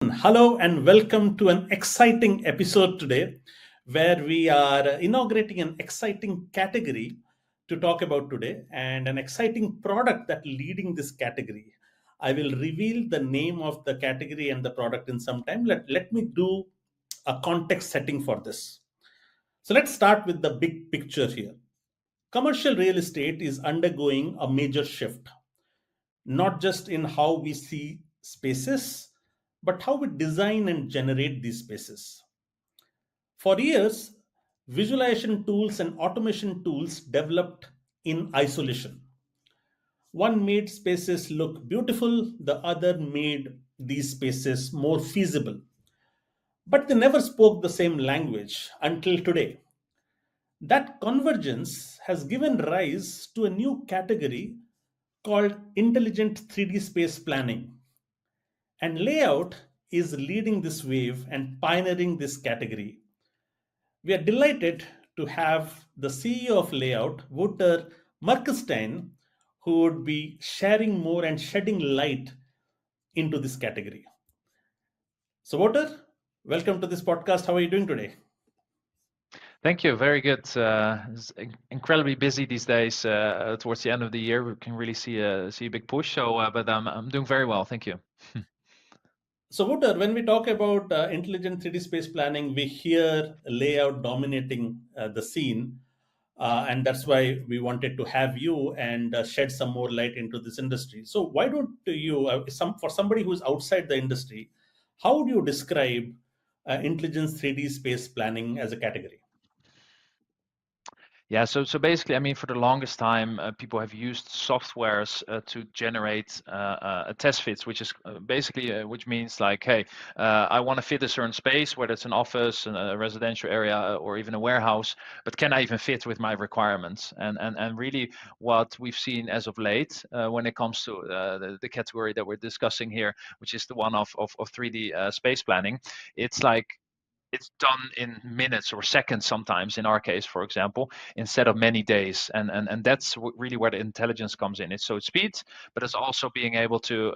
Hello and welcome to an exciting episode today where we are inaugurating an exciting category to talk about today and an exciting product that leading this category. I will reveal the name of the category and the product in some time. Let me do a context setting for this. So let's start with the big picture here. Commercial real estate is undergoing a major shift, not just in how we see spaces, but how we design and generate these spaces. For years, visualization tools and automation tools developed in isolation. One made spaces look beautiful, the other made these spaces more feasible. But they never spoke the same language until today. That convergence has given rise to a new category called intelligent 3D space planning. And Layout is leading this wave and pioneering this category. We are delighted to have the CEO of Layout, Wouter Merkestein, who would be sharing more and shedding light into this category. So, Wouter, welcome to this podcast. How are you doing today? Thank you. Very good. It's incredibly busy these days. Towards the end of the year, we can really see a big push. But I'm doing very well. Thank you. So, Wouter, when we talk about intelligent 3D space planning, we hear Layout dominating the scene. And that's why we wanted to have you and shed some more light into this industry. So, why don't you, for somebody who's outside the industry, how would you describe intelligence 3D space planning as a category? Yeah, so basically, I mean, for the longest time, people have used softwares to generate test fits, which is basically which means like, hey, I want to fit a certain space, whether it's an office, a residential area, or even a warehouse, but can I even fit with my requirements? And really, what we've seen as of late, when it comes to the category that we're discussing here, which is the one of 3D space planning, it's like it's done in minutes or seconds sometimes in our case, for example, instead of many days. And that's really where the intelligence comes in. It's speed, but it's also being able to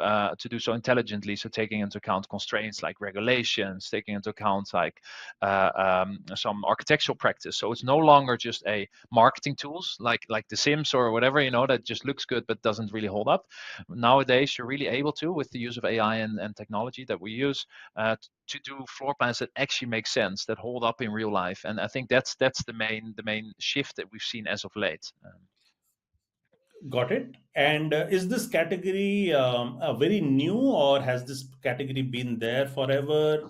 do so intelligently, so taking into account constraints like regulations, taking into account like some architectural practice. So it's no longer just a marketing tools like the Sims or whatever, that just looks good but doesn't really hold up. Nowadays you're really able to, with the use of AI and technology that we use, to do floor plans that actually make sense, that hold up in real life. And I think that's the main shift that we've seen as of late. Got it. And is this category very new, or has this category been there forever?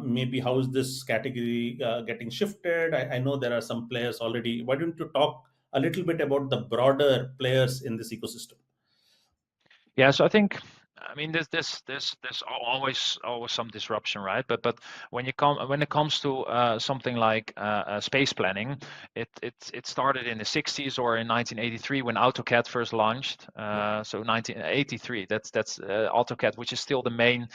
Maybe how is this category getting shifted? I know there are some players already. Why don't you talk a little bit about the broader players in this ecosystem? Yeah, so I think, I mean, there's always some disruption, right? But when it comes to something like space planning, it started in the 60s or in 1983 when AutoCAD first launched. So 1983, that's AutoCAD, which is still the main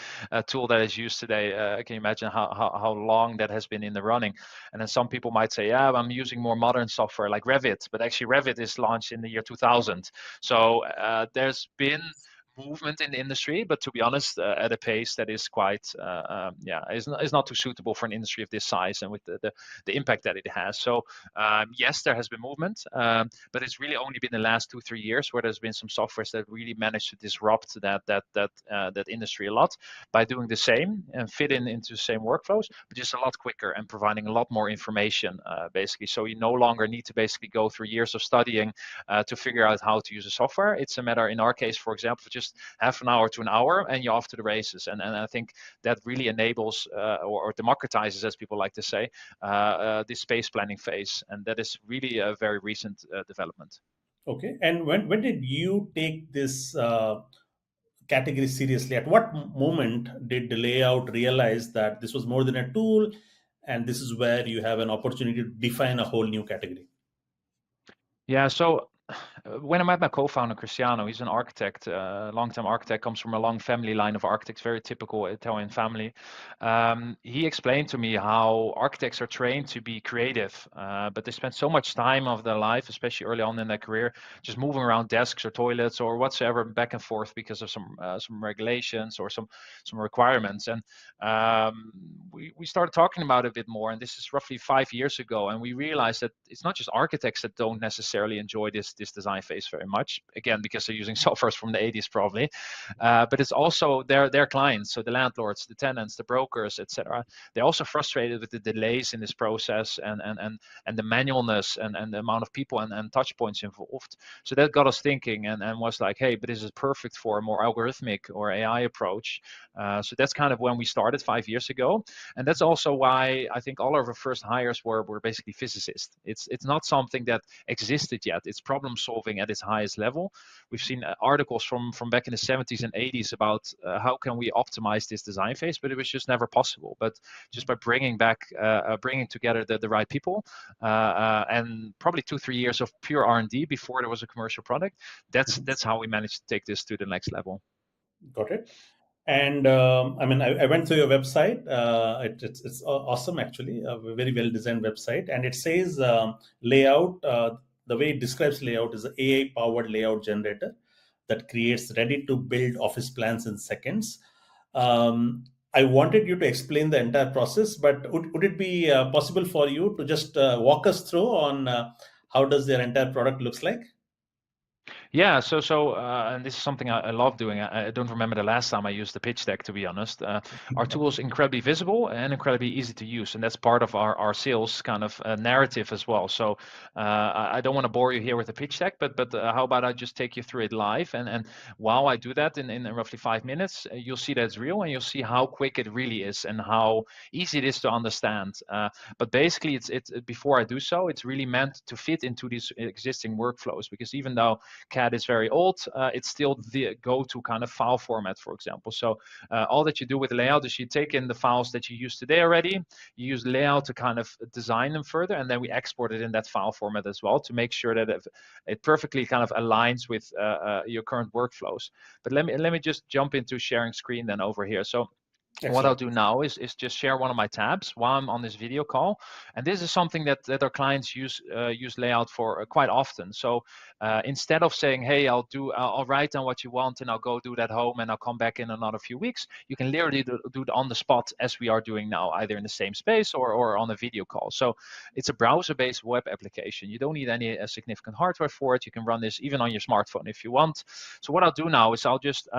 tool that is used today. Can you imagine how long that has been in the running? And then some people might say, yeah, I'm using more modern software like Revit, but actually Revit is launched in the year 2000. So there's been movement in the industry, but to be honest, at a pace that is quite, is not too suitable for an industry of this size and with the impact that it has. So yes, there has been movement, but it's really only been the last 2-3 years where there's been some softwares that really managed to disrupt that industry a lot by doing the same and fit into the same workflows, but just a lot quicker and providing a lot more information, basically. So you no longer need to basically go through years of studying to figure out how to use a software. It's a matter, in our case, for example, just half an hour to an hour and you're off to the races. And I think that really enables or democratizes, as people like to say, this space planning phase. And that is really a very recent development. Okay. And when did you take this category seriously? At what moment did the Layout realize that this was more than a tool, and this is where you have an opportunity to define a whole new category? Yeah, so when I met my co-founder Cristiano, he's an architect, long-time architect, comes from a long family line of architects, very typical Italian family. He explained to me how architects are trained to be creative, but they spend so much time of their life, especially early on in their career, just moving around desks or toilets or whatsoever, back and forth because of some regulations or some requirements. And we started talking about it a bit more, and this is roughly 5 years ago, and we realized that it's not just architects that don't necessarily enjoy this design phase very much, again because they're using softwares from the 80s probably, but it's also their clients, so the landlords, the tenants, the brokers, etc. They're also frustrated with the delays in this process and the manualness and the amount of people and touch points involved. So that got us thinking and was like, hey, but this is perfect for a more algorithmic or AI approach. So that's kind of when we started 5 years ago, and that's also why I think all of our first hires were basically physicists. It's not something that existed yet. It's problem solving at its highest level. We've seen articles from back in the 70s and 80s about how can we optimize this design phase, but it was just never possible. But just by bringing together the right people, and probably 2-3 years of pure R&D before there was a commercial product, that's how we managed to take this to the next level. Got it. And I mean, I went through your website. It's awesome, actually. A very well designed website. And it says layout. The way it describes layout is an AI powered layout generator that creates ready to build office plans in seconds. I wanted you to explain the entire process, but would it be possible for you to just walk us through on how does their entire product looks like? Yeah, and this is something I love doing. I don't remember the last time I used the pitch deck, to be honest. Our tool is incredibly visible and incredibly easy to use, and that's part of our sales kind of narrative as well. So I don't want to bore you here with the pitch deck, but how about I just take you through it live? And while I do that in roughly 5 minutes, you'll see that it's real, and you'll see how quick it really is and how easy it is to understand. But basically, it's before I do so, it's really meant to fit into these existing workflows, because even though CAD is very old, it's still the go-to kind of file format, for example. So all that you do with Layout is you take in the files that you use today already, you use Layout to kind of design them further, and then we export it in that file format as well to make sure that it perfectly kind of aligns with your current workflows. But let me just jump into sharing screen then over here. So what I'll Excellent. do now is just share one of my tabs while I'm on this video call. And this is something that our clients use Layout for quite often. So instead of saying, hey, I'll write down what you want and I'll go do that home and I'll come back in another few weeks, you can literally do it on the spot as we are doing now, either in the same space or on a video call. So it's a browser-based web application. You don't need any significant hardware for it. You can run this even on your smartphone if you want. So what I'll do now is I'll just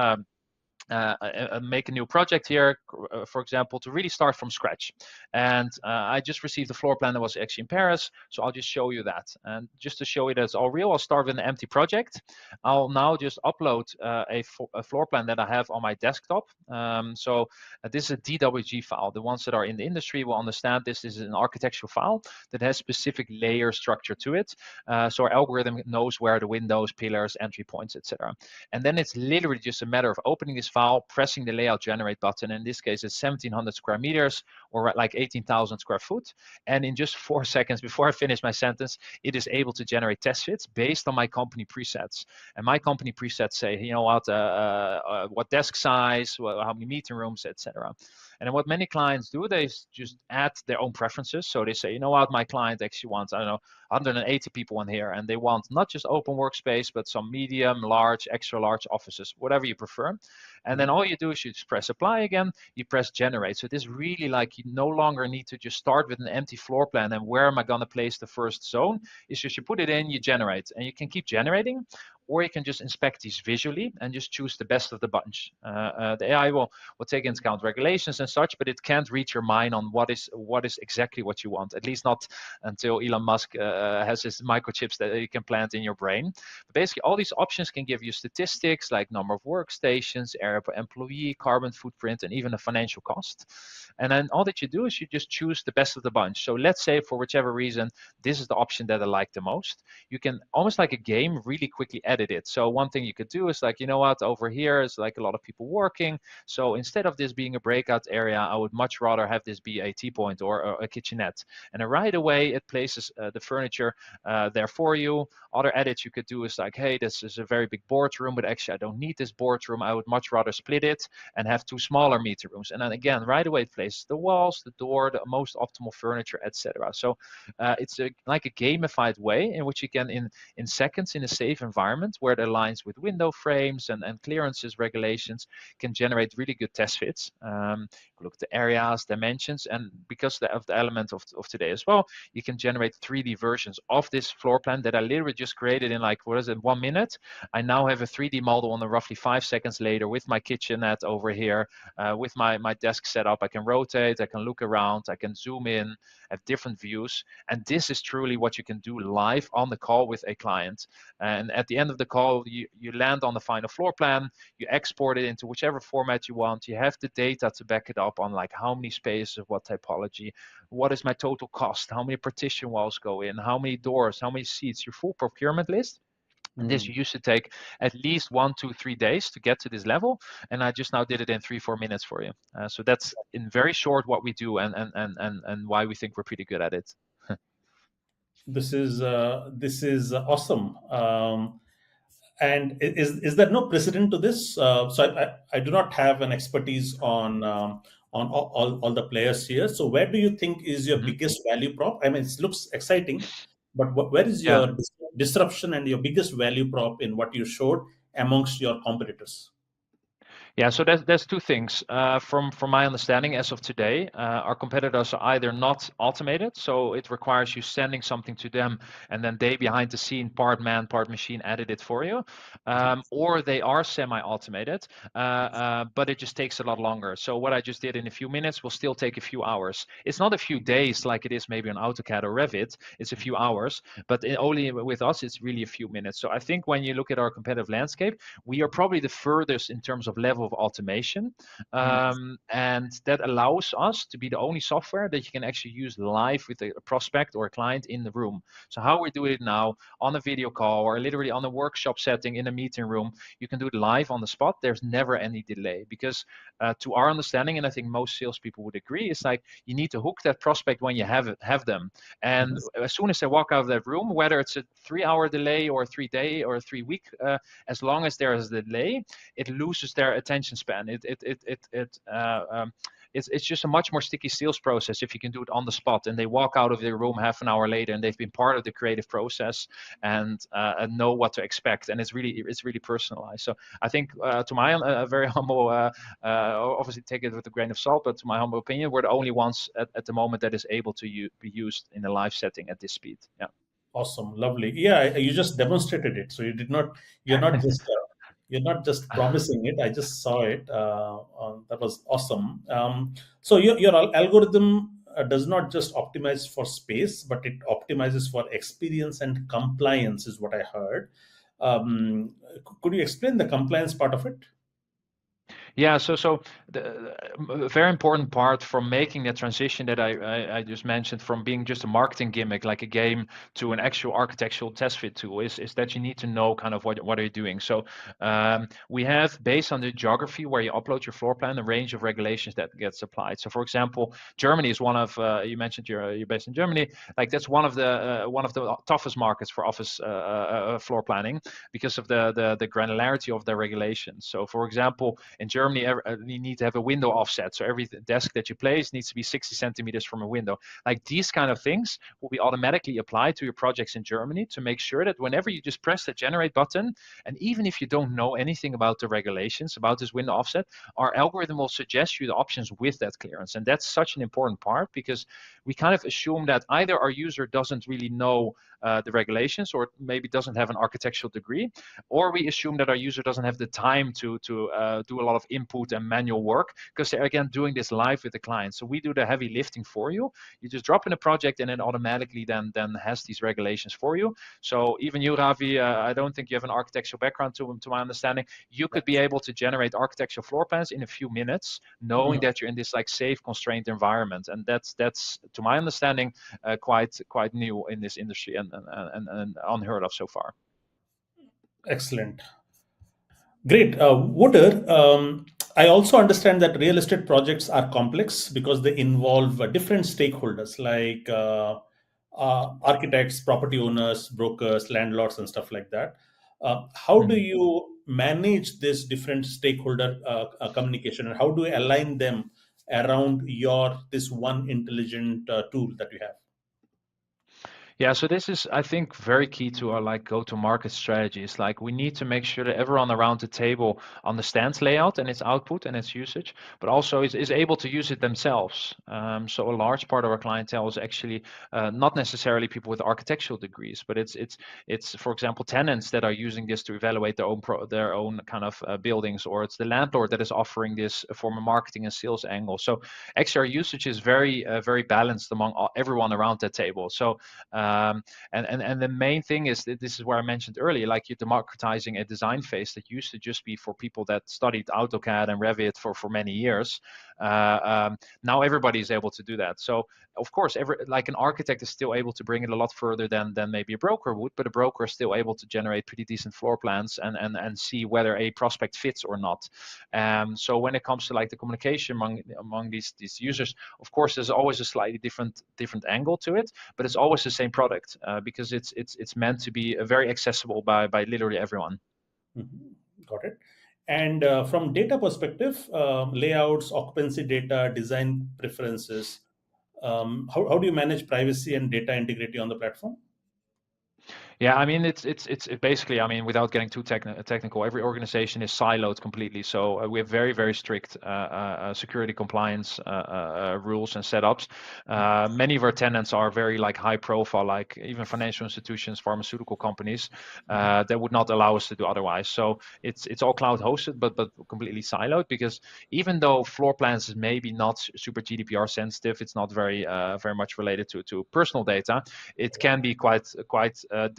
make a new project here, for example, to really start from scratch. And I just received a floor plan that was actually in Paris, so I'll just show you that. And just to show you that it's all real, I'll start with an empty project. I'll now just upload a floor plan that I have on my desktop. So this is a DWG file. The ones that are in the industry will understand this is an architectural file that has specific layer structure to it. So our algorithm knows where the windows, pillars, entry points, etc. And then it's literally just a matter of opening this file, pressing the layout generate button. In this case, it's 1700 square meters or like 18,000 square foot. And in just 4 seconds before I finish my sentence, it is able to generate test fits based on my company presets. And my company presets say, you know what desk size, how many meeting rooms, etc. And then what many clients do, they just add their own preferences. So they say, you know what, my client actually wants, I don't know, 180 people in here, and they want not just open workspace, but some medium, large, extra large offices, whatever you prefer. And then all you do is you just press apply again, you press generate. So this really, like, you no longer need to just start with an empty floor plan and where am I going to place the first zone. It's just you put it in, you generate, and you can keep generating, or you can just inspect these visually and just choose the best of the bunch. The AI will take into account regulations and such, but it can't read your mind on what is exactly what you want, at least not until Elon Musk has his microchips that you can plant in your brain. But basically, all these options can give you statistics like number of workstations, area per employee, carbon footprint, and even a financial cost. And then all that you do is you just choose the best of the bunch. So let's say for whichever reason, this is the option that I like the most. You can, almost like a game, really quickly edit it. So one thing you could do is like, you know what, over here is like a lot of people working. So instead of this being a breakout area, I would much rather have this be a tea point or a kitchenette. And then right away, it places the furniture there for you. Other edits you could do is like, hey, this is a very big boardroom, but actually I don't need this boardroom. I would much rather split it and have two smaller meeting rooms. And then again, right away, it places the walls, the door, the most optimal furniture, etc. So it's like a gamified way in which you can, in seconds, in a safe environment where it aligns with window frames and clearances regulations, can generate really good test fits. Look at the areas, dimensions, and because of the element of today as well, you can generate 3D versions of this floor plan that I literally just created in like, what is it, 1 minute. I now have a 3D model on the roughly 5 seconds later with my kitchenette over here, with my desk set up. I can rotate, I can look around, I can zoom in, have different views. And this is truly what you can do live on the call with a client. And at the end of the call, you land on the final floor plan, you export it into whichever format you want. You have the data to back it up on like how many spaces, what typology, what is my total cost, how many partition walls go in, how many doors, how many seats, your full procurement list. And this used to take at least 1, 2, 3 days to get to this level. And I just now did it in 3, 4 minutes for you. So that's in very short what we do and why we think we're pretty good at it. This is awesome. And is there no precedent to this? So I do not have an expertise on all the players here. So where do you think is your Mm-hmm. biggest value prop? I mean, it looks exciting, but where is Yeah. your disruption and your biggest value prop in what you showed amongst your competitors? Yeah, so there's two things. From my understanding, as of today, our competitors are either not automated, so it requires you sending something to them, and then they behind the scene, part man, part machine, edit it for you, or they are semi-automated, but it just takes a lot longer. So what I just did in a few minutes will still take a few hours. It's not a few days like it is maybe on AutoCAD or Revit. It's a few hours, but only with us, it's really a few minutes. So I think when you look at our competitive landscape, we are probably the furthest in terms of level of automation. And that allows us to be the only software that you can actually use live with a prospect or a client in the room. So how we do it now on a video call or literally on a workshop setting in a meeting room, you can do it live on the spot. There's never any delay because to our understanding, and I think most salespeople would agree, it's like you need to hook that prospect when you have them. And as soon as they walk out of that room, whether it's a 3-hour delay or a 3-day or a 3-week, as long as there is a delay, it loses their attention span. It's just a much more sticky sales process if you can do it on the spot and they walk out of their room half an hour later and they've been part of the creative process and know what to expect, and it's really personalized. So I think to my very humble, obviously take it with a grain of salt, but to my humble opinion, we're the only ones at the moment that is able to be used in a live setting at this speed. Yeah. Awesome, lovely. Yeah, you just demonstrated it. So you did not. You're not just promising it. I just saw it. That was awesome. So your algorithm does not just optimize for space, but it optimizes for experience and compliance, is what I heard. Could you explain the compliance part of it? Yeah, so a very important part from making the transition that I just mentioned from being just a marketing gimmick like a game to an actual architectural test fit tool is that you need to know kind of what are you doing. So we have, based on the geography where you upload your floor plan, a range of regulations that gets applied. So for example, Germany is one of you mentioned you're based in Germany, like that's one of the toughest markets for office floor planning because of the granularity of the regulations. So for example, in Germany, you need to have a window offset. So every desk that you place needs to be 60 centimeters from a window. Like these kind of things will be automatically applied to your projects in Germany to make sure that whenever you just press the generate button, and even if you don't know anything about the regulations, about this window offset, our algorithm will suggest you the options with that clearance. And that's such an important part because we kind of assume that either our user doesn't really know the regulations or maybe doesn't have an architectural degree, or we assume that our user doesn't have the time to do a lot of input and manual work because they're again doing this live with the client. So we do the heavy lifting for you. You just drop in a project and it automatically then has these regulations for you. So even you, Ravi, I don't think you have an architectural background to my understanding. You could be able to generate architectural floor plans in a few minutes, knowing that you're in this like safe, constrained environment, and that's to my understanding quite new in this industry and unheard of so far. Excellent. Great. Wouter, I also understand that real estate projects are complex because they involve different stakeholders like architects, property owners, brokers, landlords, and stuff like that. How do Mhm. you manage this different stakeholder communication, and how do you align them around your this one intelligent tool that you have? Yeah, so this is, I think, very key to our like go-to-market strategies. Like we need to make sure that everyone around the table understands layout and its output and its usage, but also is able to use it themselves. So a large part of our clientele is actually not necessarily people with architectural degrees, but it's for example tenants that are using this to evaluate their own kind of buildings, or it's the landlord that is offering this from a marketing and sales angle. So actually, our usage is very balanced among everyone around that table. So and the main thing is that this is where I mentioned earlier, like you're democratizing a design phase that used to just be for people that studied AutoCAD and Revit for many years. Now everybody is able to do that. So of course, like an architect is still able to bring it a lot further than maybe a broker would, but a broker is still able to generate pretty decent floor plans and see whether a prospect fits or not. So when it comes to like the communication among these users, of course, there's always a slightly different angle to it, but it's always the same product because it's meant to be very accessible by literally everyone. Mhm. Got it. And from data perspective, layouts, occupancy data, design preferences, how do you manage privacy and data integrity on the platform? Yeah, I mean it's basically, I mean, without getting too technical, every organization is siloed completely. So we have very strict security compliance rules and setups. Many of our tenants are very like high profile, like even financial institutions, pharmaceutical companies that would not allow us to do otherwise. So it's all cloud hosted, but completely siloed, because even though floor plans is maybe not super GDPR sensitive, it's not very much related to personal data. It can be quite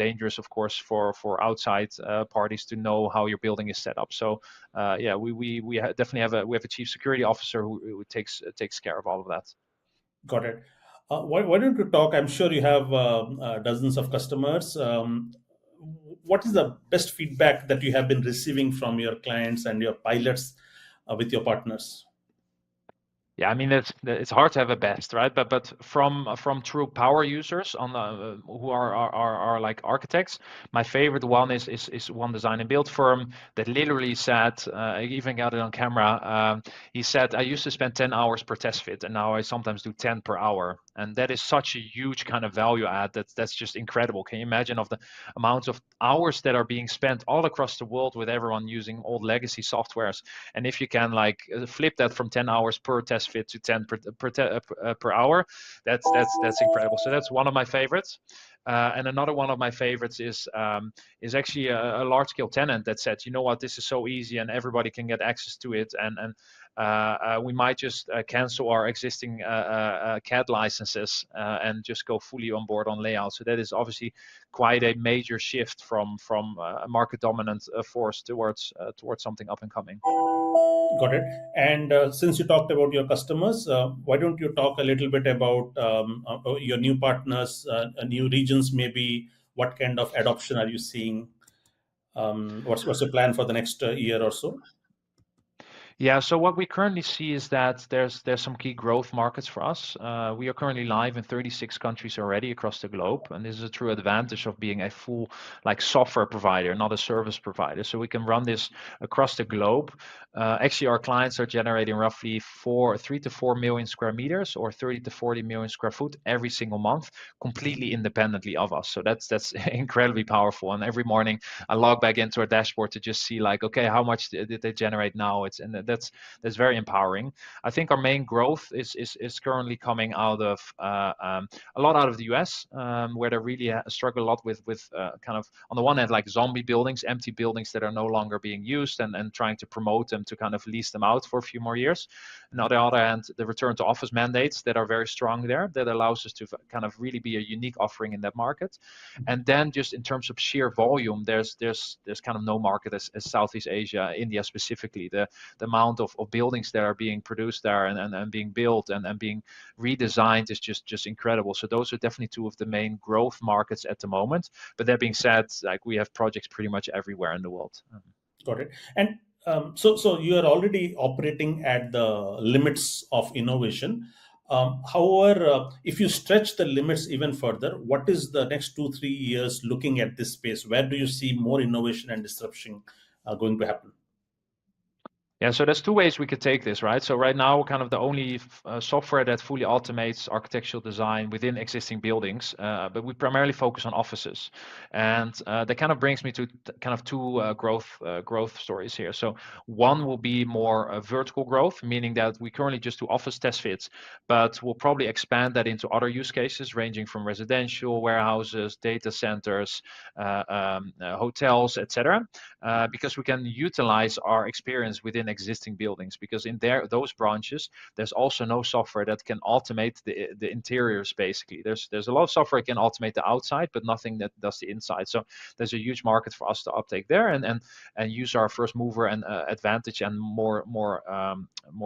dangerous, of course, for outside parties to know how your building is set up. So yeah, definitely have a chief security officer who takes care of all of that. Got it. Why don't you talk? I'm sure you have dozens of customers. What is the best feedback that you have been receiving from your clients and your pilots with your partners? Yeah, I mean it's hard to have a best, right? But from true power users on the who are like architects, my favorite one is one design and build firm that literally said, I even got it on camera. He said, I used to spend 10 hours per test fit, and now I sometimes do 10 per hour, and that is such a huge kind of value add. That's just incredible. Can you imagine of the amounts of hours that are being spent all across the world with everyone using old legacy softwares? And if you can like flip that from 10 hours per test fit to 10 per hour, that's incredible. So that's one of my favorites. And another one of my favorites is actually a large scale tenant that said, you know what, this is so easy and everybody can get access to it, and we might just cancel our existing CAD licenses and just go fully on board on layout. So that is obviously quite a major shift from a market dominant force towards something up and coming. Got it. And since you talked about your customers, why don't you talk a little bit about your new partners, new regions, maybe? What kind of adoption are you seeing? What's your plan for the next year or so? Yeah, so what we currently see is that there's some key growth markets for us. We are currently live in 36 countries already across the globe, and this is a true advantage of being a full like software provider, not a service provider. So we can run this across the globe. Actually, our clients are generating roughly 3 to 4 million square meters or 30 to 40 million square foot every single month, completely independently of us. So that's incredibly powerful. And every morning I log back into our dashboard to just see like, okay, how much did they generate now? It's and that's very empowering. I think our main growth is currently coming out of a lot out of the US, where they really struggle a lot with kind of on the one hand like zombie buildings, empty buildings that are no longer being used, and trying to promote them to kind of lease them out for a few more years. And on the other hand, the return to office mandates that are very strong there, that allows us to kind of really be a unique offering in that market. And then just in terms of sheer volume, there's kind of no market as Southeast Asia, India specifically. The amount of buildings that are being produced there and being built and being redesigned is just incredible. So those are definitely two of the main growth markets at the moment. But that being said, like we have projects pretty much everywhere in the world. Got it. And so you are already operating at the limits of innovation. However, if you stretch the limits even further, what is the next 2-3 years looking at this space? Where do you see more innovation and disruption going to happen? Yeah, so there's two ways we could take this, right? So right now, kind of the only software that fully automates architectural design within existing buildings, but we primarily focus on offices, and that kind of brings me to kind of two growth stories here. So one will be more vertical growth, meaning that we currently just do office test fits, but we'll probably expand that into other use cases, ranging from residential, warehouses, data centers, hotels, etc. Because we can utilize our experience within existing buildings, because in those branches there's also no software that can automate the interiors. Basically, there's a lot of software that can automate the outside, but nothing that does the inside. So there's a huge market for us to uptake there and use our first mover and advantage and more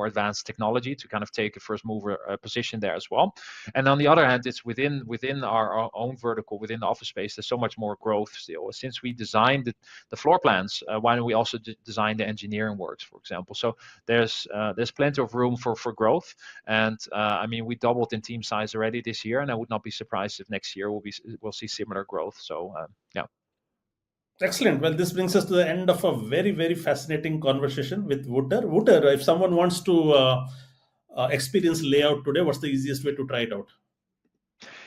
advanced technology to kind of take a first mover position there as well. And on the other hand, it's within our own vertical, within the office space, there's so much more growth still. Since we designed the floor plans, why don't we also design the engineering works, for example? So there's plenty of room for growth. And I mean, we doubled in team size already this year, and I would not be surprised if next year we'll see similar growth. So yeah. Excellent. Well, this brings us to the end of a very, very fascinating conversation with Wouter. Wouter, if someone wants to experience Layout today, what's the easiest way to try it out?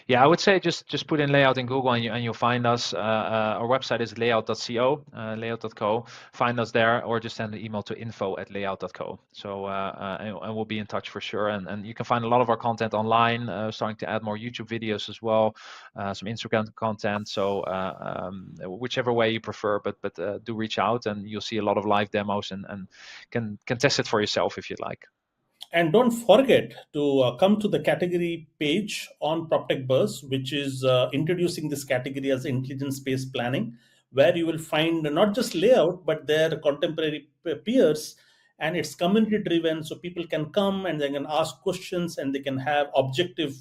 Yeah, I would say just put in Layout in Google and you'll find us. Our website is layout.co, layout.co. Find us there, or just send an email to info@layout.co. So and we'll be in touch for sure. And you can find a lot of our content online. Starting to add more YouTube videos as well, some Instagram content. So whichever way you prefer, but do reach out, and you'll see a lot of live demos and can test it for yourself if you'd like. And don't forget to come to the category page on PropTech Buzz, which is introducing this category as intelligent space planning, where you will find not just Layout, but their contemporary peers. And it's community driven, so people can come and they can ask questions and they can have objective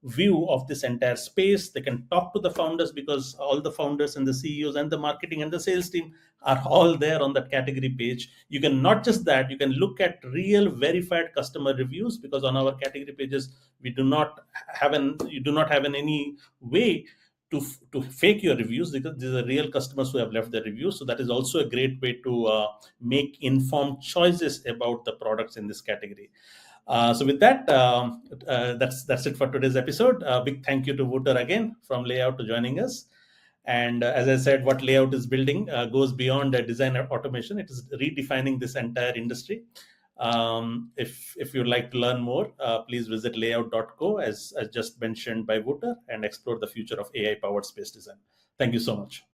view of this entire space. They can talk to the founders, because all the founders and the CEOs and the marketing and the sales team are all there on that category page. You can not just that, you can look at real verified customer reviews, because on our category pages we do not have any way to fake your reviews, because these are real customers who have left their reviews. So that is also a great way to make informed choices about the products in this category. So with that, that's it for today's episode. Big thank you to Wouter again from Layout to joining us. And as I said, what Layout is building goes beyond design automation. It is redefining this entire industry. If you'd like to learn more, please visit layout.co, as just mentioned by Wouter, and explore the future of AI-powered space design. Thank you so much.